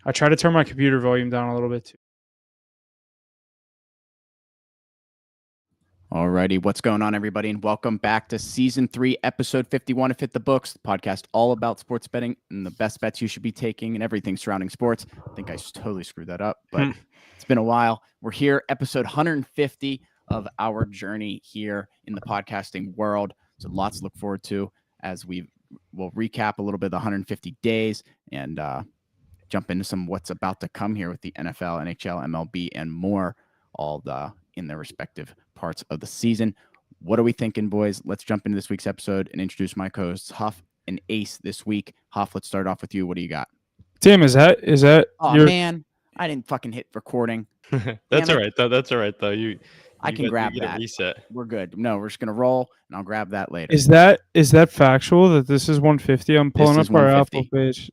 I try to turn my computer volume down a little bit too. Alrighty, what's going on, everybody, and welcome back to Season 3, Episode 51 of Hit the Books, the podcast all about sports betting and the best bets you should be taking and everything surrounding sports. I think I totally screwed that up, but it's been a while. We're here, episode 150 of our journey here in the podcasting world. So lots to look forward to as we'll recap a little bit of the 150 days and jump into some what's about to come here with the NFL, NHL, MLB, and more, all in their respective parts of the season. What are we thinking, boys? Let's jump into this week's episode and introduce my co-hosts, Huff and Ace, this week. Huff, let's start off with you. What do you got? Tim, is that? Oh, man, I didn't fucking hit recording. That's all right, though. That's all right, though. I can grab that. Reset. We're good. No, we're just gonna roll, and I'll grab that later. Is that factual that this is 150? I'm pulling up our Apple page.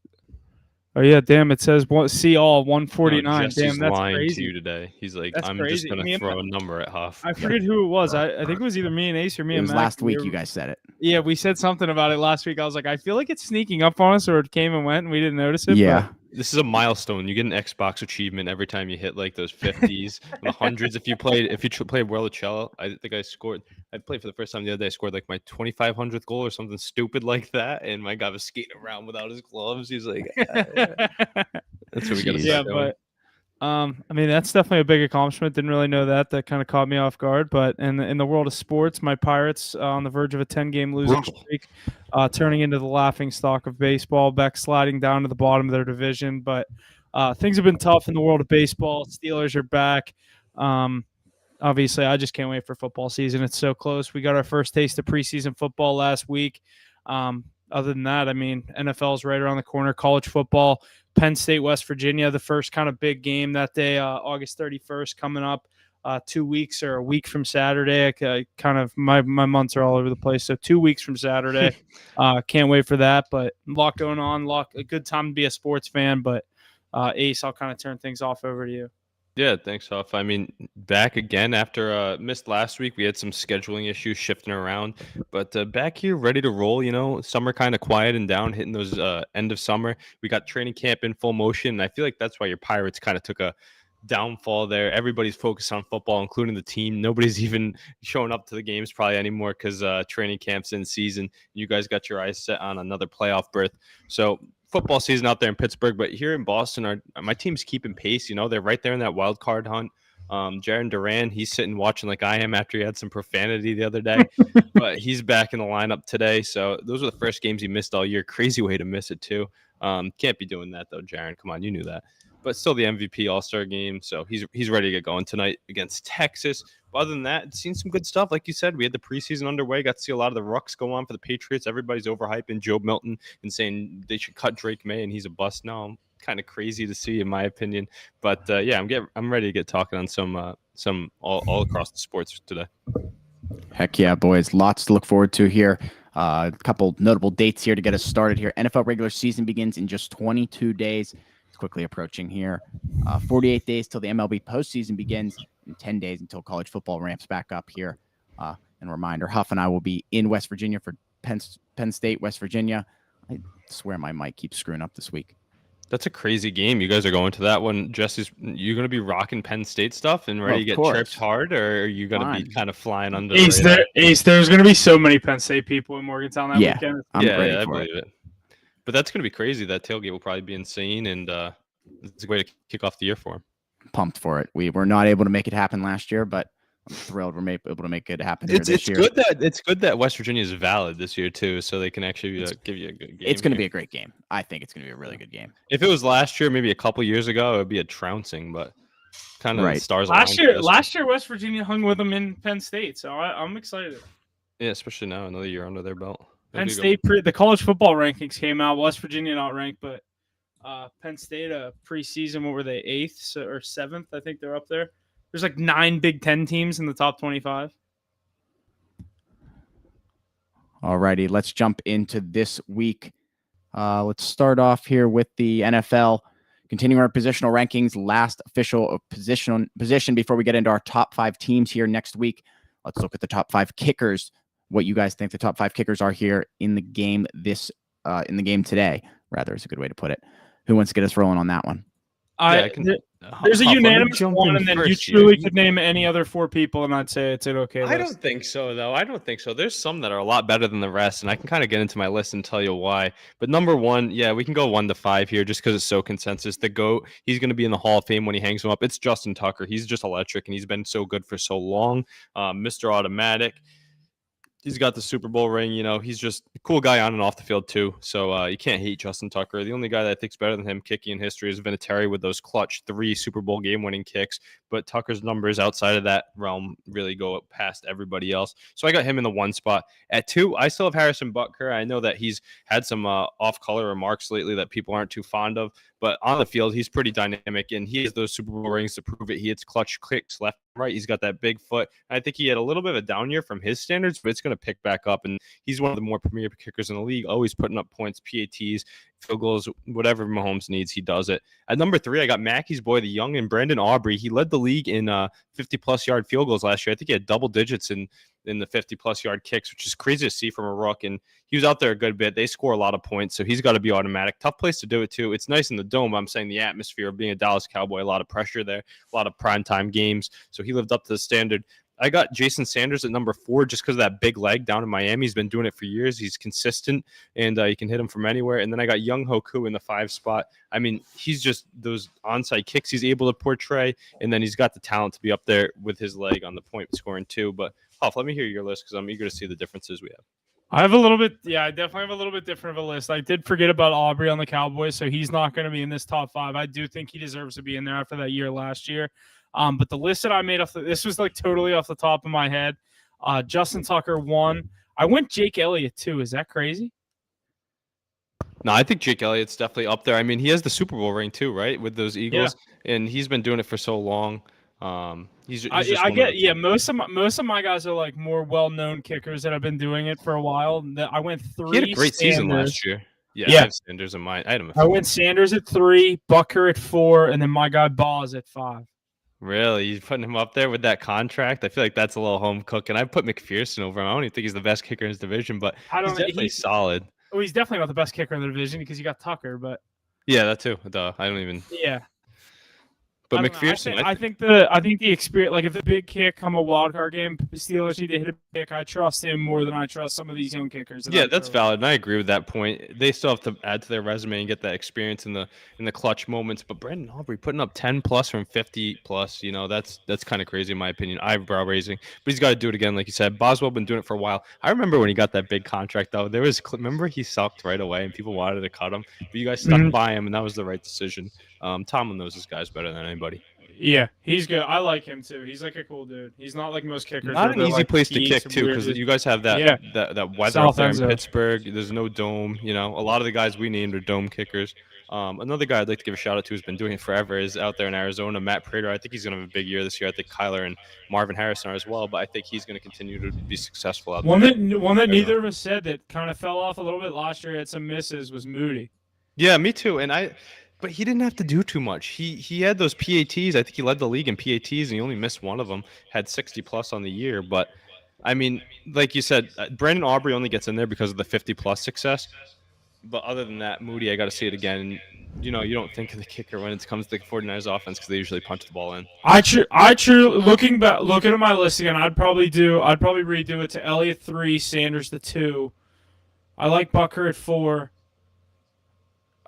Oh yeah, damn! It says see all 149. No, damn, that's lying crazy. To you today. He's like, that's I'm crazy. just gonna throw a number at Huff. I forget who it was. I think it was either me and Ace or me and Mac. It was last week. You guys said it. Yeah, we said something about it last week. I was like, I feel like it's sneaking up on us, or it came and went, and we didn't notice it. Yeah. But this is a milestone. You get an Xbox achievement every time you hit like those 50s, the hundreds. If you played World of Cello, I think I played for the first time the other day. I scored like my 2,500th goal or something stupid like that, and my guy was skating around without his gloves. He's like, that's what we got to yeah, but I mean, that's definitely a big accomplishment. Didn't really know that. That kind of caught me off guard. But in the world of sports, my Pirates on the verge of a 10-game losing streak, turning into the laughingstock of baseball, backsliding down to the bottom of their division. But things have been tough in the world of baseball. Steelers are back. Obviously, I just can't wait for football season. It's so close. We got our first taste of preseason football last week. Other than that, I mean, NFL is right around the corner. College football, Penn State, West Virginia, the first kind of big game that day, August 31st, coming up 2 weeks or a week from Saturday. Kind of my months are all over the place. So 2 weeks from Saturday. Can't wait for that. But a lot going on. A good time to be a sports fan. But Ace, I'll kind of turn things off over to you. Yeah, thanks, Huff. I mean, back again after missed last week. We had some scheduling issues shifting around, but back here, ready to roll. You know, summer kind of quiet and down, hitting those end of summer. We got training camp in full motion, and I feel like that's why your Pirates kind of took a downfall there. Everybody's focused on football, including the team. Nobody's even showing up to the games probably anymore because training camp's in season. You guys got your eyes set on another playoff berth. So football season out there in Pittsburgh, but here in Boston, my team's keeping pace. You know, they're right there in that wild card hunt. Jaron Duran, he's sitting watching like I am after he had some profanity the other day, but he's back in the lineup today. So those are the first games he missed all year. Crazy way to miss it too. Can't be doing that though, Jaron. Come on, you knew that. But still the MVP All-Star game, so he's ready to get going tonight against Texas. But other than that, seen some good stuff. Like you said, we had the preseason underway. Got to see a lot of the rucks go on for the Patriots. Everybody's overhyping Joe Milton and saying they should cut Drake May and he's a bust. No, kind of crazy to see in my opinion. But yeah, I'm ready to get talking on some all across the sports today. Heck yeah, boys! Lots to look forward to here. A couple notable dates here to get us started here. NFL regular season begins in just 22 days. Quickly approaching here. 48 days till the MLB postseason begins, and 10 days until college football ramps back up here. And a reminder, Huff and I will be in West Virginia for Penn State, West Virginia. I swear my mic keeps screwing up this week. That's a crazy game. You guys are going to that one. Jesse's, you going to be rocking Penn State stuff and ready to get tripped hard, or are you going to be kind of flying under Ace, the radar? Ace, there's going to be so many Penn State people in Morgantown that weekend. I'm ready I for believe it. But that's going to be crazy. That tailgate will probably be insane, and it's a way to kick off the year for him. Pumped for it. We were not able to make it happen last year, but I'm thrilled we're able to make it happen this year. It's good that West Virginia is valid this year too, so they can actually give you a good game. It's going to be a great game. I think it's going to be a really good game. If it was last year, maybe a couple years ago, it would be a trouncing, but kind of stars. Last year, West Virginia hung with them in Penn State, so I'm excited. Yeah, especially now, another year under their belt. Penn State, the college football rankings came out. West Virginia not ranked, but Penn State preseason, what were they, 8th or 7th? I think they're up there. There's like 9 Big Ten teams in the top 25. All righty, let's jump into this week. Let's start off here with the NFL. Continuing our positional rankings, last official position before we get into our top 5 teams here next week. Let's look at the top 5 kickers. What you guys think the top 5 kickers are here in the game today, rather, is a good way to put it. Who wants to get us rolling on that one? I can. There's a Huff, let me unanimous jump one, in and then you first here. truly could name any other 4 people, and I'd say it's an okay I list. don't think so, though. I don't think so. There's some that are a lot better than the rest, and I can kind of get into my list and tell you why. But number one, yeah, we can go 1 to 5 here just because it's so consensus. The GOAT, he's going to be in the Hall of Fame when he hangs him up. It's Justin Tucker. He's just electric, and he's been so good for so long. Mr. Automatic. He's got the Super Bowl ring. He's just a cool guy on and off the field too. So you can't hate Justin Tucker. The only guy that I think's better than him kicking in history is Vinatieri with those clutch 3 Super Bowl game-winning kicks. But Tucker's numbers outside of that realm really go past everybody else. So I got him in the 1 spot. At 2, I still have Harrison Butker. I know that he's had some off-color remarks lately that people aren't too fond of. But on the field, he's pretty dynamic, and he has those Super Bowl rings to prove it. He hits clutch kicks left and right. He's got that big foot. I think he had a little bit of a down year from his standards, but it's going to pick back up. And he's one of the more premier kickers in the league, always putting up points, PATs, field goals, whatever Mahomes needs, he does it. At number 3, I got Mackey's boy, the young, and Brandon Aubrey. He led the league in 50-plus yard field goals last year. I think he had double digits in the 50-plus yard kicks, which is crazy to see from a rook. And he was out there a good bit. They score a lot of points, so he's got to be automatic. Tough place to do it, too. It's nice in the dome. I'm saying the atmosphere of being a Dallas Cowboy, a lot of pressure there, a lot of primetime games. So he lived up to the standard. I got Jason Sanders at number 4 just because of that big leg down in Miami. He's been doing it for years. He's consistent, and you can hit him from anywhere. And then I got Young Hoku in the 5 spot. I mean, he's just those onside kicks he's able to portray, and then he's got the talent to be up there with his leg on the point scoring too. But Huff, let me hear your list because I'm eager to see the differences we have. I have a little bit, I definitely have a little bit different of a list. I did forget about Aubrey on the Cowboys, so he's not going to be in this top 5. I do think he deserves to be in there after that year last year. But the list that I made this was like totally off the top of my head. Justin Tucker 1. I went Jake Elliott 2. Is that crazy? No, I think Jake Elliott's definitely up there. I mean, he has the Super Bowl ring too, right, with those Eagles, and he's been doing it for so long. Most of my guys are like more well-known kickers that have been doing it for a while. I went 3. He had a great season last year. Yeah. I have Sanders in mind. I went Sanders at 3, Bucker at 4, and then my guy Boz at 5. Really? You putting him up there with that contract? I feel like that's a little home cooking. I put McPherson over him. I don't even think he's the best kicker in his division, but he's definitely solid. Oh, he's definitely not the best kicker in the division because you got Tucker, but yeah, that too. Duh. I don't even. Yeah. But McPherson, I think the experience, like if the big kick come a wild card game, Steelers need to hit a pick. I trust him more than I trust some of these young kickers. Yeah, that's valid, and I agree with that point. They still have to add to their resume and get that experience in the clutch moments. But Brandon Aubrey putting up 10 plus from 50 plus, that's kind of crazy in my opinion. Eyebrow raising, but he's got to do it again, like you said. Boswell been doing it for a while. I remember when he got that big contract though. Remember he sucked right away, and people wanted to cut him, but you guys stuck by him, and that was the right decision. Tomlin knows this guy's better than anybody. Yeah, he's good. I like him too. He's like a cool dude. He's not like most kickers. Not an easy place to kick too, because you guys have that weather up there in Pittsburgh. There's no dome. A lot of the guys we named are dome kickers. Another guy I'd like to give a shout out to who's been doing it forever is out there in Arizona, Matt Prater. I think he's going to have a big year this year. I think Kyler and Marvin Harrison are as well, but I think he's going to continue to be successful out there. One that neither of us said that kind of fell off a little bit last year, had some misses, was Moody. Yeah, me too. But he didn't have to do too much. He had those PATs. I think he led the league in PATs, and he only missed one of them. Had 60-plus on the year. But, I mean, like you said, Brandon Aubrey only gets in there because of the 50-plus success. But other than that, Moody, I got to see it again. You don't think of the kicker when it comes to the 49ers offense because they usually punch the ball in. I looking at my list again, I'd probably redo it to Elliott 3, Sanders the 2. I like Bucker at 4.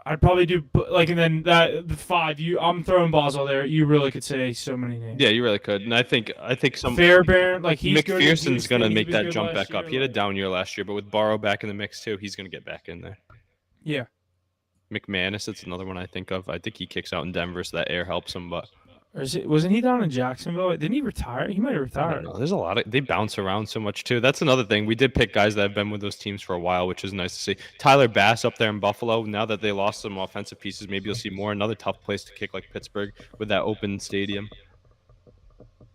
I'd probably do and then the 5. I'm throwing Boswell there. You really could say so many names. Yeah, you really could. And I think some Fairbairn, he's McPherson's going to make that jump back up. Year, he had a down year last year, but with Barrow back in the mix too, he's going to get back in there. Yeah. McManus, it's another one I think of. I think he kicks out in Denver, so that air helps him. But wasn't he down in Jacksonville? Didn't he retire? He might have retired. There's a lot they bounce around so much too. That's another thing. We did pick guys that have been with those teams for a while, which is nice to see. Tyler Bass up there in Buffalo. Now that they lost some offensive pieces, maybe you'll see more. Another tough place to kick like Pittsburgh with that open stadium.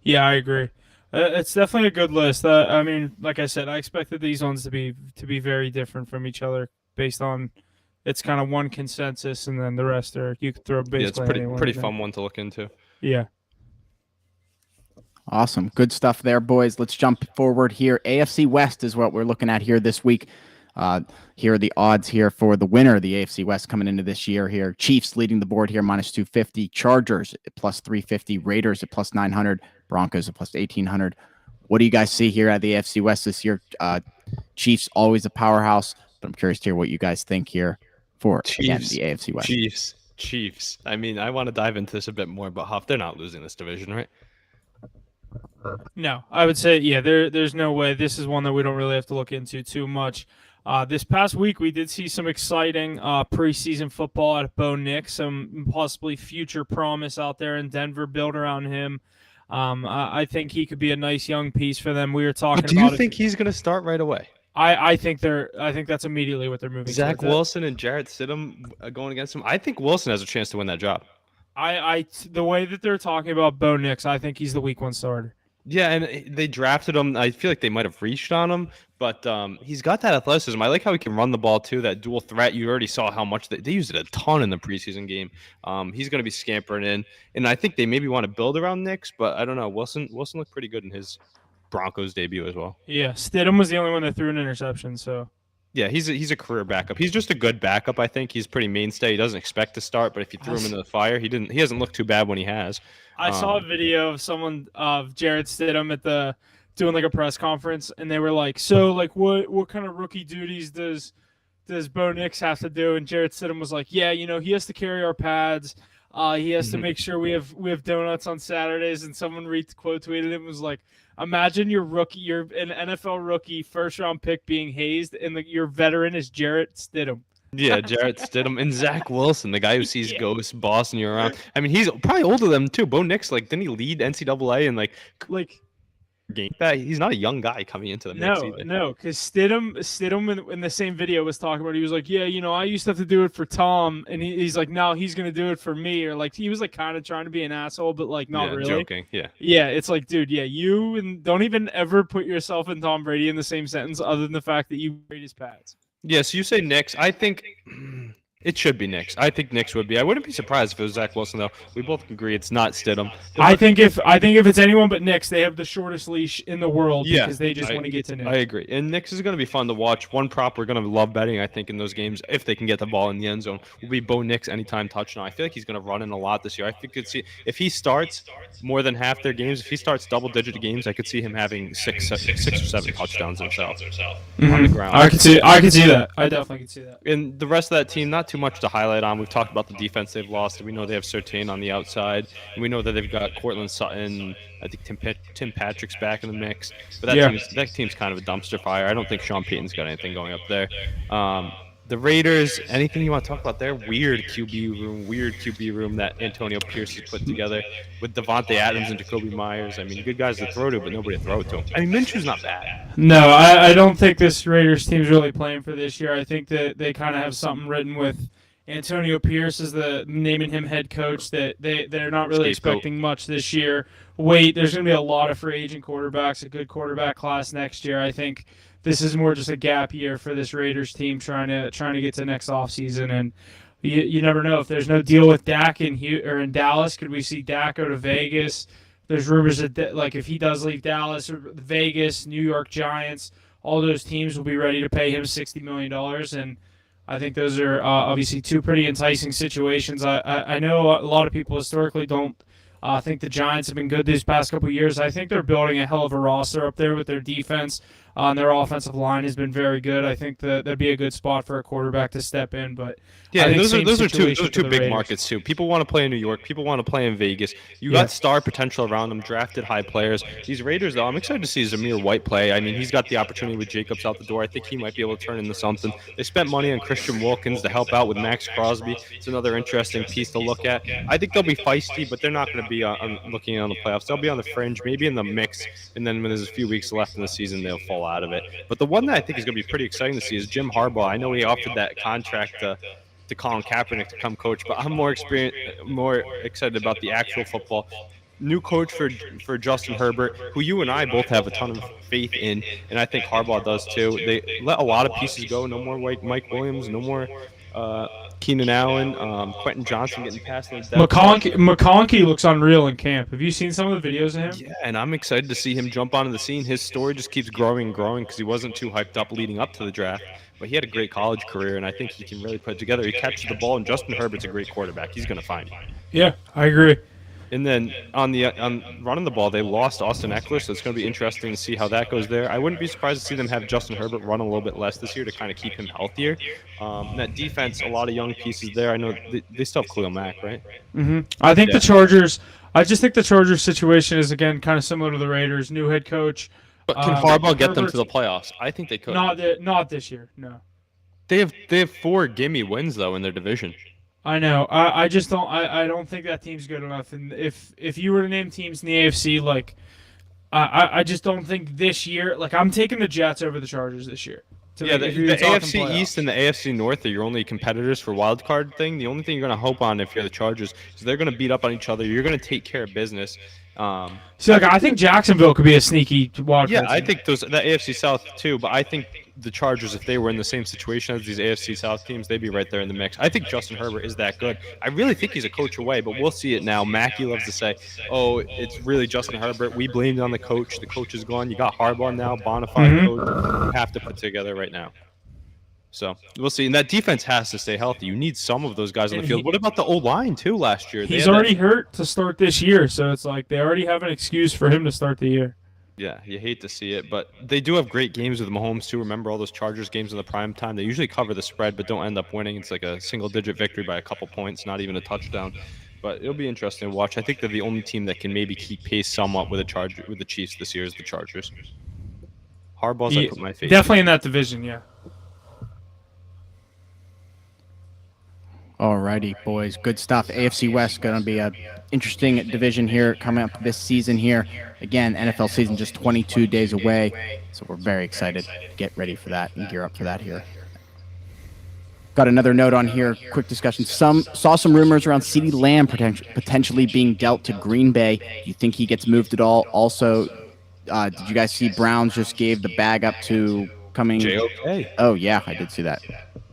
Yeah, I agree. It's definitely a good list. I mean, like I said, I expected these ones to be very different from each other based on it's kind of one consensus, and then the rest are you could throw basically. Yeah, it's pretty fun one to look into. Yeah. Awesome. Good stuff there, boys. Let's jump forward here. AFC West is what we're looking at here this week. Here are the odds here for the winner of the AFC West coming into this year here. Chiefs leading the board here, minus 250. Chargers at plus 350. Raiders at plus 900. Broncos at plus 1800. What do you guys see here at the AFC West this year? Chiefs always a powerhouse, but I'm curious to hear what you guys think here for, again, the AFC West. Chiefs. I mean, I want to dive into this a bit more, but Huff, they're not losing this division, right? No, I would say, yeah, there's no way. This is one that we don't really have to look into too much. This past week, we did see some exciting preseason football out of Bo Nix, some possibly future promise out there in Denver, built around him. I think he could be a nice young piece for them. We were talking about. Do you think he's going to start right away? I think that's immediately what they're moving. Zach Wilson and Jarrett Stidham going against him. I think Wilson has a chance to win that job. The way that they're talking about Bo Nix, I think he's the week 1 starter. Yeah, and they drafted him. I feel like they might have reached on him, but he's got that athleticism. I like how he can run the ball too. That dual threat. You already saw how much they used it a ton in the preseason game. He's going to be scampering in, and I think they maybe want to build around Nix, but I don't know. Wilson looked pretty good in his Broncos debut as well. Yeah, Stidham was the only one that threw an interception. So yeah, he's a career backup. He's just a good backup. I think he's pretty mainstay. He doesn't expect to start, but if you threw him into the fire, he hasn't looked too bad when he has. I saw a video of Jarrett Stidham doing like a press conference, and they were like, "So, like, what kind of rookie duties does Bo Nix have to do?" And Jarrett Stidham was like, "Yeah, he has to carry our pads. He has to make sure we have donuts on Saturdays." And someone quote tweeted him, was like, "Imagine you're an NFL rookie, first round pick being hazed, and your veteran is Jarrett Stidham." Yeah, Jarrett Stidham and Zach Wilson, the guy who sees ghosts bossing you around. I mean, he's probably older than them too. Bo Nix, didn't he lead NCAA and like game? He's not a young guy coming into the mix either. No, because Stidham in the same video was talking about. He was like, "Yeah, I used to have to do it for Tom," and he's like, "Now he's gonna do it for me," or like he was like kind of trying to be an asshole, but like not really. Joking. Yeah. It's like, dude, yeah, you and don't even ever put yourself and Tom Brady in the same sentence, other than the fact that you rate his pads. Yeah, so you say Nix. I think it should be Nix. I think Nix would be. I wouldn't be surprised if it was Zach Wilson, though. We both agree it's not Stidham. I think if it's anyone but Nix, they have the shortest leash in the world because they just want to get to Nix. I agree. And Nix is going to be fun to watch. One prop we're going to love betting, I think, in those games, if they can get the ball in the end zone, will be Bo Nix anytime touchdown. I feel like he's going to run in a lot this year. I think if he starts more than half their games, if he starts double-digit games, I could see him having six or seven touchdowns himself on the ground. I could see that. I definitely could see that. And the rest of that team, not too much to highlight on. We've talked about the defense they've lost. We know they have Surtain on the outside, and we know that they've got Cortland Sutton. I think Tim Patrick's back in the mix, but that team's kind of a dumpster fire. I don't think Sean Payton's got anything going up there. The Raiders, anything you want to talk about there? Weird QB room that Antonio Pierce has put together with Devontae Adams and Jacoby Myers. I mean, good guys to throw to, but nobody to throw it to. I mean, Minshew's not bad. No, I don't think this Raiders team's really playing for this year. I think that they kind of have something written with Antonio Pierce as naming him head coach, that they're not really expecting much this year. There's going to be a lot of free agent quarterbacks, a good quarterback class next year. I think this is more just a gap year for this Raiders team trying to get to next offseason. And you never know. If there's no deal with Dak in Dallas, could we see Dak go to Vegas? There's rumors that if he does leave Dallas or Vegas, New York Giants, all those teams will be ready to pay him $60 million. And I think those are obviously two pretty enticing situations. I know a lot of people historically don't think the Giants have been good these past couple of years. I think they're building a hell of a roster up there with their defense. And their offensive line has been very good. I think that'd be a good spot for a quarterback to step in. But yeah, those are two big markets too. People want to play in New York. People want to play in Vegas. You got star potential around them, drafted high players. These Raiders, though, I'm excited to see Zamir White play. I mean, he's got the opportunity with Jacobs out the door. I think he might be able to turn into something. They spent money on Christian Wilkins to help out with Max Crosby. It's another interesting piece to look at. I think they'll be feisty, but they're not going to be looking on the playoffs. They'll be on the fringe, maybe in the mix, and then when there's a few weeks left in the season, they'll fall out of it. But the one that I think is going to be pretty exciting to see is Jim Harbaugh. I know he offered that contract to Colin Kaepernick to come coach, but I'm more excited about the actual football. New coach for Justin Herbert, who you and I both have a ton of faith in, and I think Harbaugh does too. They let a lot of pieces go. No more Mike Williams. No more Keenan Allen, Quentin Johnson getting past in the depth. McConkey looks unreal in camp. Have you seen some of the videos of him? Yeah, and I'm excited to see him jump onto the scene. His story just keeps growing and growing because he wasn't too hyped up leading up to the draft, but he had a great college career, and I think he can really put it together. He catches the ball, and Justin Herbert's a great quarterback. He's going to find him. Yeah, I agree. And then on running the ball, they lost Austin Eckler, so it's going to be interesting to see how that goes there. I wouldn't be surprised to see them have Justin Herbert run a little bit less this year to kind of keep him healthier. That defense, a lot of young pieces there. I know they still have Khalil Mack, right? Mm-hmm. I think the Chargers. I just think the Chargers situation is again kind of similar to the Raiders. New head coach. But can Harbaugh get them to the playoffs? I think they could. Not this year. No. They have 4 gimme wins though in their division. I know. I just don't. I don't think that team's good enough. And if you were to name teams in the AFC, like, I just don't think this year. Like, I'm taking the Jets over the Chargers this year. Yeah, the AFC East and the AFC North are your only competitors for wild card thing. The only thing you're going to hope on if you're the Chargers is they're going to beat up on each other. You're going to take care of business. I think Jacksonville could be a sneaky wild card. Yeah, I think the AFC South too, but I think the Chargers, if they were in the same situation as these AFC South teams, they'd be right there in the mix. I think Justin Herbert is that good. I really think he's a coach away, but we'll see it now. Mackey loves to say, oh, it's really Justin Herbert. We blamed it on the coach. The coach is gone. You got Harbaugh now, bona fide coach. You have to put together right now. So we'll see. And that defense has to stay healthy. You need some of those guys on the field. What about the O-line too last year? He's already hurt to start this year, so it's like they already have an excuse for him to start the year. Yeah, you hate to see it, but they do have great games with Mahomes too. Remember all those Chargers games in the prime time? They usually cover the spread, but don't end up winning. It's like a single-digit victory by a couple points, not even a touchdown. But it'll be interesting to watch. I think they're the only team that can maybe keep pace somewhat with the Chiefs this year is the Chargers. Harbaugh's I put my faith. Definitely in that division, yeah. Alrighty, boys. Good stuff. AFC West going to be an interesting division here coming up this season here. Again, NFL season just 22 days away, so we're very excited to get ready for that and gear up for that here. Got another note on here, quick discussion. Saw some rumors around CeeDee Lamb potentially being dealt to Green Bay. Do you think he gets moved at all? Also, did you guys see Browns just gave the bag up to coming? JOK. Oh, yeah, I did see that.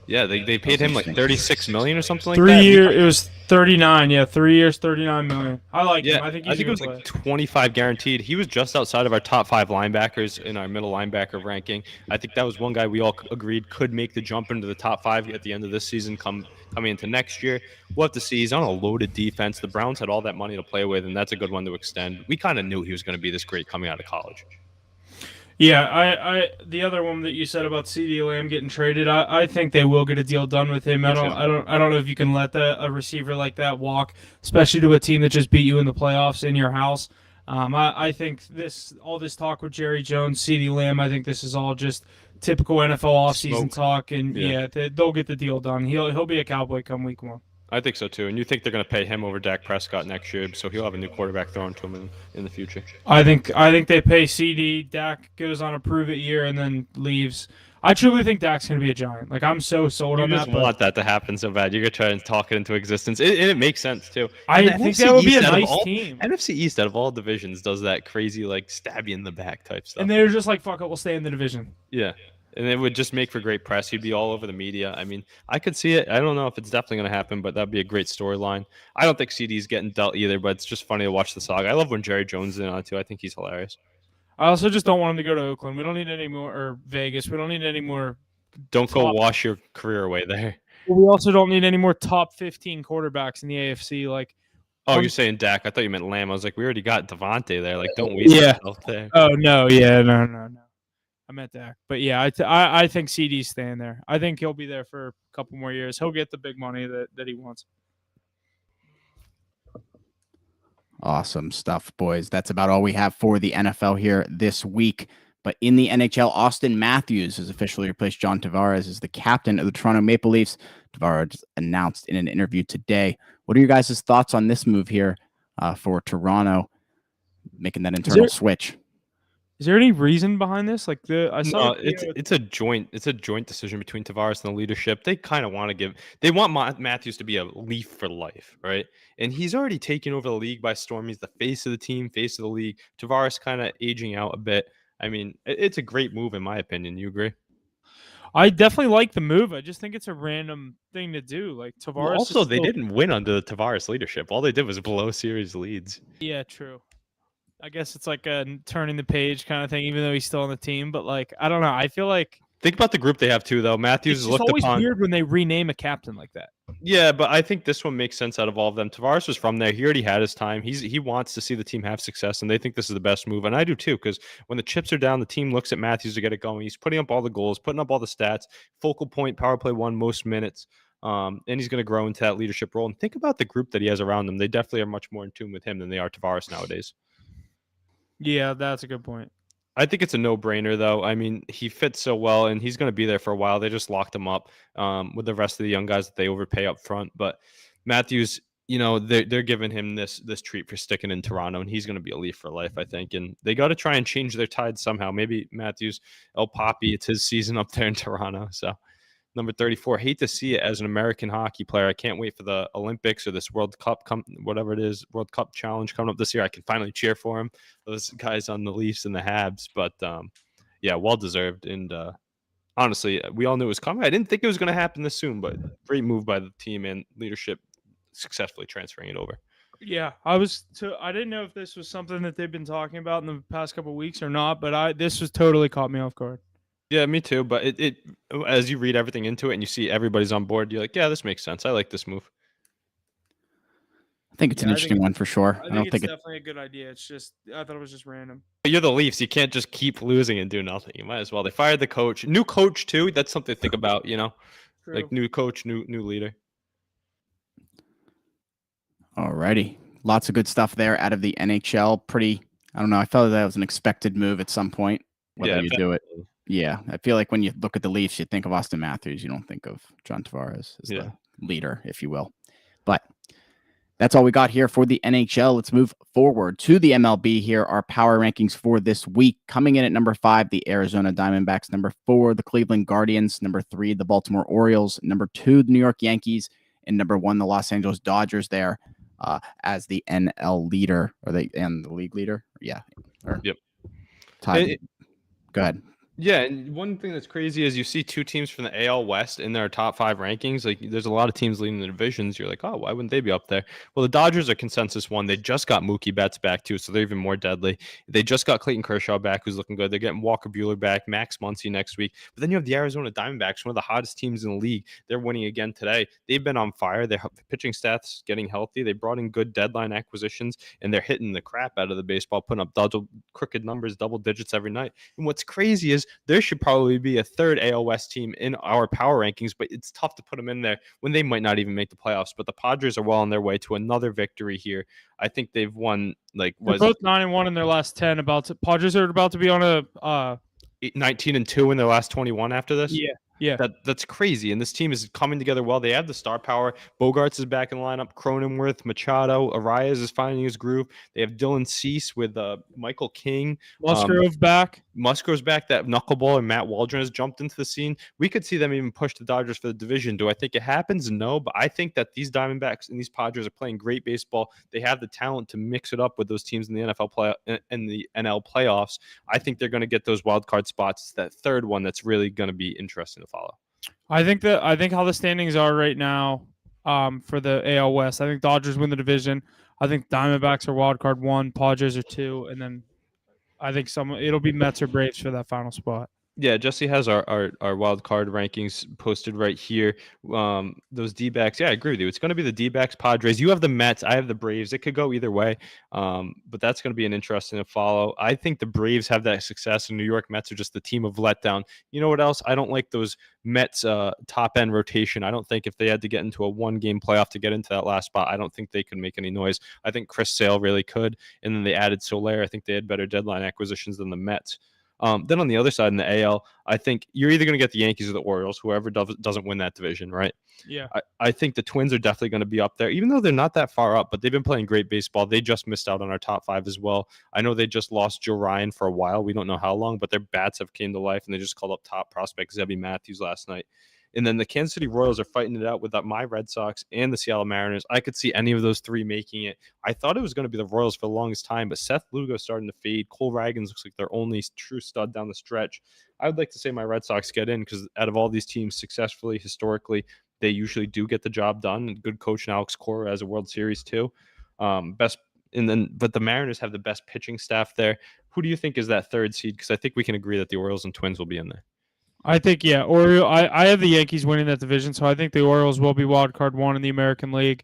Yeah, they paid him like $36 million or something like 3 that. year, it was 39. Yeah, 3 years, $39 million. I like him. I think it was like 25 guaranteed. He was just outside of our top 5 linebackers in our middle linebacker ranking. I think that was one guy we all agreed could make the jump into the top 5 at the end of this season, coming into next year. We'll have to see. He's on a loaded defense. The Browns had all that money to play with, and that's a good one to extend. We kind of knew he was going to be this great coming out of college. Yeah, I the other one that you said about CeeDee Lamb getting traded, I think they will get a deal done with him. I don't know if you can let a receiver like that walk, especially to a team that just beat you in the playoffs in your house. I think all this talk with Jerry Jones, CeeDee Lamb, I think this is all just typical NFL offseason talk, and they'll get the deal done. He'll be a Cowboy come week 1. I think so too, and you think they're going to pay him over Dak Prescott next year, so he'll have a new quarterback thrown to him in the future. I think they pay CD. Dak goes on a prove-it year and then leaves. I truly think Dak's going to be a Giant. Like, I'm so sold on that. You just want that to happen so bad. You're going to try and talk it into existence. It makes sense too. I think that would be a nice team. NFC East out of all divisions does that crazy like stab you in the back type stuff. And they're just like, fuck it, we'll stay in the division. Yeah. And it would just make for great press. He'd be all over the media. I mean, I could see it. I don't know if it's definitely going to happen, but that'd be a great storyline. I don't think CD's getting dealt either, but it's just funny to watch the saga. I love when Jerry Jones is in on it too. I think he's hilarious. I also just don't want him to go to Oakland. We don't need any more, or Vegas. We don't need any more. Don't go wash your career away there. We also don't need any more top 15 quarterbacks in the AFC. Like, oh, you're saying Dak? I thought you meant Lamb. I was like, we already got Devontae there. Like, don't waste yourself there. Oh no, yeah, no. I meant Dak, but yeah, I think CD's staying there. I think he'll be there for a couple more years. He'll get the big money that he wants. Awesome stuff, boys. That's about all we have for the NFL here this week. But in the NHL, Austin Matthews has officially replaced John Tavares as the captain of the Toronto Maple Leafs. Tavares announced in an interview today. What are your guys' thoughts on this move here for Toronto, making that internal switch? Is there any reason behind this? Like it's a joint decision between Tavares and the leadership. They kind of want Matthews to be a Leaf for life, right? And he's already taken over the league by storm. He's the face of the team, face of the league. Tavares kind of aging out a bit. I mean, it's a great move in my opinion. You agree? I definitely like the move. I just think it's a random thing to do. Like Tavares. Well, also, they didn't win under the Tavares leadership. All they did was blow series leads. Yeah, true. I guess it's like a turning the page kind of thing, even though he's still on the team. But like, I don't know. I feel like Think about the group they have too, though. Matthews it's is just looked always upon. weird when they rename a captain like that. Yeah, but I think this one makes sense out of all of them. Tavares was from there. He already had his time. He wants to see the team have success, and they think this is the best move. And I do too, because when the chips are down, the team looks at Matthews to get it going. He's putting up all the goals, putting up all the stats, focal point, power play one, most minutes. And he's going to grow into that leadership role. And think about the group that he has around him. They definitely are much more in tune with him than they are Tavares nowadays. Yeah, that's a good point. I think it's a no-brainer, though. I mean, he fits so well, and he's going to be there for a while. They just locked him up with the rest of the young guys that they overpay up front. But Matthews, they're giving him this treat for sticking in Toronto, and he's going to be a Leaf for life, I think. And they got to try and change their tide somehow. Maybe Matthews, El Papi, it's his season up there in Toronto. So number 34, hate to see it as an American hockey player. I can't wait for the Olympics or this World Cup, whatever it is, World Cup challenge coming up this year. I can finally cheer for him. Those guys on the Leafs and the Habs. But yeah, well-deserved. And honestly, we all knew it was coming. I didn't think it was going to happen this soon, but great move by the team and leadership successfully transferring it over. Yeah, I didn't know if this was something that they've been talking about in the past couple of weeks or not, but this was totally caught me off guard. Yeah, me too. But it as you read everything into it and you see everybody's on board, you're like, yeah, this makes sense. I like this move. I think it's an interesting one for sure. I don't think it's definitely a good idea. It's just I thought it was just random. But you're the Leafs. You can't just keep losing and do nothing. You might as well. They fired the coach. New coach too. That's something to think about, True. Like new coach, new leader. Alrighty. Lots of good stuff there out of the NHL. I don't know. I felt that was an expected move at some point, whether you do it. Yeah, I feel like when you look at the Leafs, you think of Austin Matthews. You don't think of John Tavares as the leader, if you will. But that's all we got here for the NHL. Let's move forward to the MLB here. Our power rankings for this week. Coming in at number 5, the Arizona Diamondbacks. Number 4, the Cleveland Guardians. Number 3, the Baltimore Orioles. Number 2, the New York Yankees. And number 1, the Los Angeles Dodgers there as the NL leader. And the league leader? Yeah. Yep. Go ahead. Yeah, and one thing that's crazy is you see 2 teams from the AL West in their top 5 rankings. Like, there's a lot of teams leading the divisions. You're like, oh, why wouldn't they be up there? Well, the Dodgers are consensus 1. They just got Mookie Betts back, too, so they're even more deadly. They just got Clayton Kershaw back, who's looking good. They're getting Walker Buehler back, Max Muncy next week. But then you have the Arizona Diamondbacks, one of the hottest teams in the league. They're winning again today. They've been on fire. Their pitching stats getting healthy. They brought in good deadline acquisitions, and they're hitting the crap out of the baseball, putting up crooked numbers, double digits every night. And what's crazy is there should probably be a third AL West team in our power rankings, but it's tough to put them in there when they might not even make the playoffs. But the Padres are well on their way to another victory here. I think they've won they're both 9-1 in their last 10. Padres are about to be on a 19-2 in their last 21 after this. Yeah. That's crazy. And this team is coming together well. They have the star power. Bogarts is back in the lineup. Cronenworth, Machado, Arias is finding his groove. They have Dylan Cease with Michael King. Musgrove's back. Musgrove's back. That knuckleballer Matt Waldron has jumped into the scene. We could see them even push the Dodgers for the division. Do I think it happens? No, but I think that these Diamondbacks and these Padres are playing great baseball. They have the talent to mix it up with those teams in the the NL playoffs. I think they're going to get those wild card spots. It's that third one that's really going to be interesting to follow. I think how the standings are right now for the AL West. I think Dodgers win the division. I think Diamondbacks are wild card 1, Padres are 2, and then I think it'll be Mets or Braves for that final spot. Yeah, Jesse has our wild card rankings posted right here. Those D-backs, yeah, I agree with you. It's going to be the D-backs, Padres. You have the Mets, I have the Braves. It could go either way, but that's going to be an interesting to follow. I think the Braves have that success, and New York Mets are just the team of letdown. You know what else? I don't like those Mets top-end rotation. I don't think if they had to get into a one-game playoff to get into that last spot, I don't think they could make any noise. I think Chris Sale really could, and then they added Soler. I think they had better deadline acquisitions than the Mets. Then on the other side in the AL, I think you're either going to get the Yankees or the Orioles, whoever doesn't win that division, right? Yeah. I think the Twins are definitely going to be up there, even though they're not that far up, but they've been playing great baseball. They just missed out on our top 5 as well. I know they just lost Joe Ryan for a while. We don't know how long, but their bats have came to life, and they just called up top prospect Zebby Matthews last night. And then the Kansas City Royals are fighting it out with my Red Sox and the Seattle Mariners. I could see any of those three making it. I thought it was going to be the Royals for the longest time, but Seth Lugo starting to fade. Cole Ragans looks like their only true stud down the stretch. I would like to say my Red Sox get in because out of all these teams successfully, historically, they usually do get the job done. Good coach in Alex Cora as a World Series too. But the Mariners have the best pitching staff there. Who do you think is that third seed? Because I think we can agree that the Orioles and Twins will be in there. I think, yeah. I have the Yankees winning that division, so I think the Orioles will be wild card one in the American League.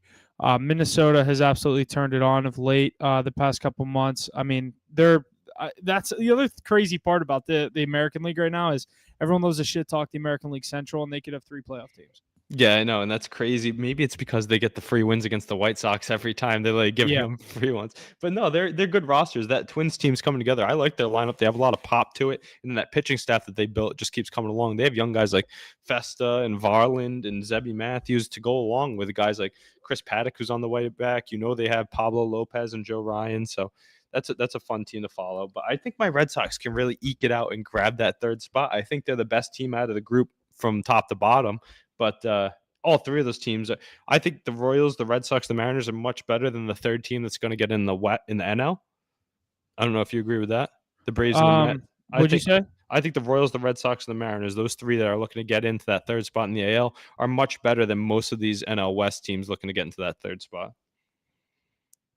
Minnesota has absolutely turned it on of late the past couple months. I mean, that's the other crazy part about the American League right now is everyone loves to shit talk the American League Central, and they could have 3 playoff teams. Yeah, I know, and that's crazy. Maybe it's because they get the free wins against the White Sox every time they're like giving them free ones. But no, they're good rosters. That Twins team's coming together. I like their lineup. They have a lot of pop to it, and then that pitching staff that they built just keeps coming along. They have young guys like Festa and Varland and Zebby Matthews to go along with guys like Chris Paddock, who's on the way back. You know, they have Pablo Lopez and Joe Ryan. So that's a fun team to follow. But I think my Red Sox can really eke it out and grab that third spot. I think they're the best team out of the group from top to bottom. But all three of those teams, I think the Royals, the Red Sox, the Mariners are much better than the third team that's going to get in the NL. I don't know if you agree with that. The Braves and the Mets. What'd you say? I think the Royals, the Red Sox, and the Mariners, those three that are looking to get into that third spot in the AL, are much better than most of these NL West teams looking to get into that third spot.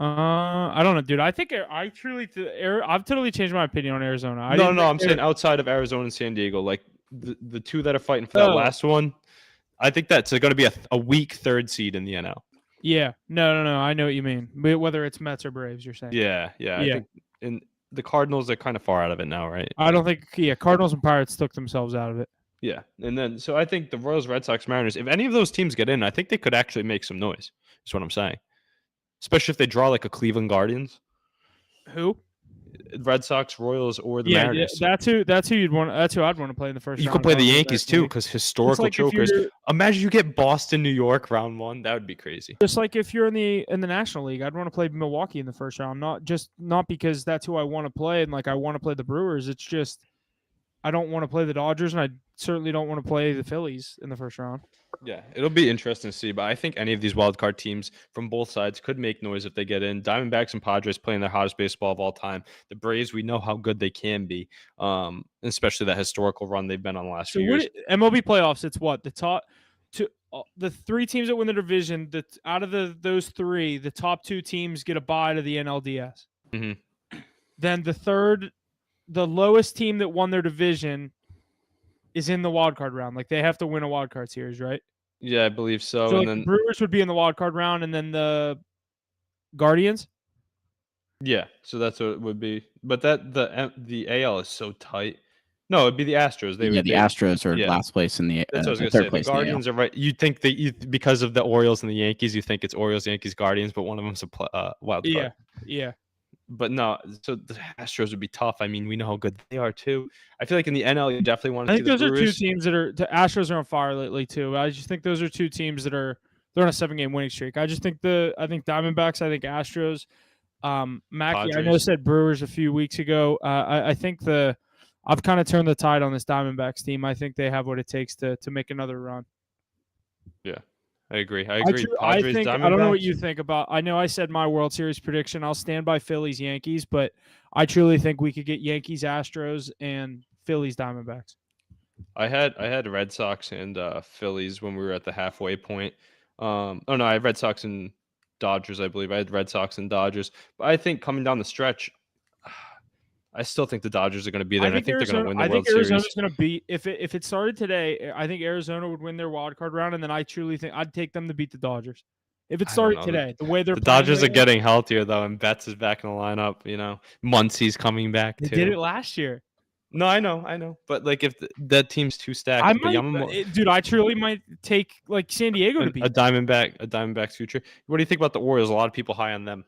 I don't know, dude. I think I've totally changed my opinion on Arizona. I'm saying outside of Arizona and San Diego, like the two that are fighting for that last one. I think that's going to be a weak third seed in the NL. Yeah. No. I know what you mean. Whether it's Mets or Braves, you're saying. Yeah. I think and the Cardinals are kind of far out of it now, right? I don't think. Yeah, Cardinals and Pirates took themselves out of it. Yeah, and then so I think the Royals, Red Sox, Mariners, if any of those teams get in, I think they could actually make some noise. Is what I'm saying. Especially if they draw like a Cleveland Guardians. Who? Red Sox, Royals, or the Mariners. That's who you'd want. That's who I'd want to play in the first round. You could play the Yankees too, because historical chokers. Imagine you get Boston, New York, round one. That would be crazy. Just like if you're in the National League, I'd want to play Milwaukee in the first round. Not because that's who I want to play, and like I want to play the Brewers. It's just I don't want to play the Dodgers, and I certainly don't want to play the Phillies in the first round. Yeah, it'll be interesting to see, but I think any of these wild card teams from both sides could make noise if they get in. Diamondbacks and Padres playing their hottest baseball of all time. The Braves, we know how good they can be, especially that historical run they've been on the last few years. MLB playoffs, it's what the top two, the 3 teams that win the division. That out of those 3, the top 2 teams get a bye to the NLDS. Mm-hmm. Then the lowest team that won their division is in the wild card round. Like they have to win a wild card series, right? Yeah, I believe so. So and like then the Brewers would be in the wild card round, and then the Guardians. Yeah, so that's what it would be. But the AL is so tight. No, it'd be the Astros. The Astros are last place in the. That's what I was going to say. The Guardians are right. You think that because of the Orioles and the Yankees, you think it's Orioles, Yankees, Guardians, but one of them's a wild card. Yeah. But no, so the Astros would be tough. I mean, we know how good they are too. I feel like in the NL, you definitely want to see the Brewers. I think those are 2 teams that are. The Astros are on fire lately too. I just think those are 2 teams that they're on a 7-game winning streak. I think Diamondbacks. I think Astros. Mackie, Padres. I know said Brewers a few weeks ago. I think I've kind of turned the tide on this Diamondbacks team. I think they have what it takes to make another run. Yeah. I agree. I don't know what you think about. I know I said my World Series prediction. I'll stand by Phillies Yankees, but I truly think we could get Yankees Astros and Phillies Diamondbacks. I had Red Sox and Phillies when we were at the halfway point. I had Red Sox and Dodgers. I believe I had Red Sox and Dodgers, but I think coming down the stretch, I still think the Dodgers are going to be there. I think they're going to win the World Series. I think Arizona's going to beat if it started today. I think Arizona would win their wild card round, and then I truly think I'd take them to beat the Dodgers. If it started today, the way the Dodgers are getting healthier though, and Betts is back in the lineup. You know, Muncie's coming back too. They did it last year. No, I know. But like, if that team's too stacked, I truly might take like San Diego to beat a Diamondback's future. What do you think about the Orioles? A lot of people high on them.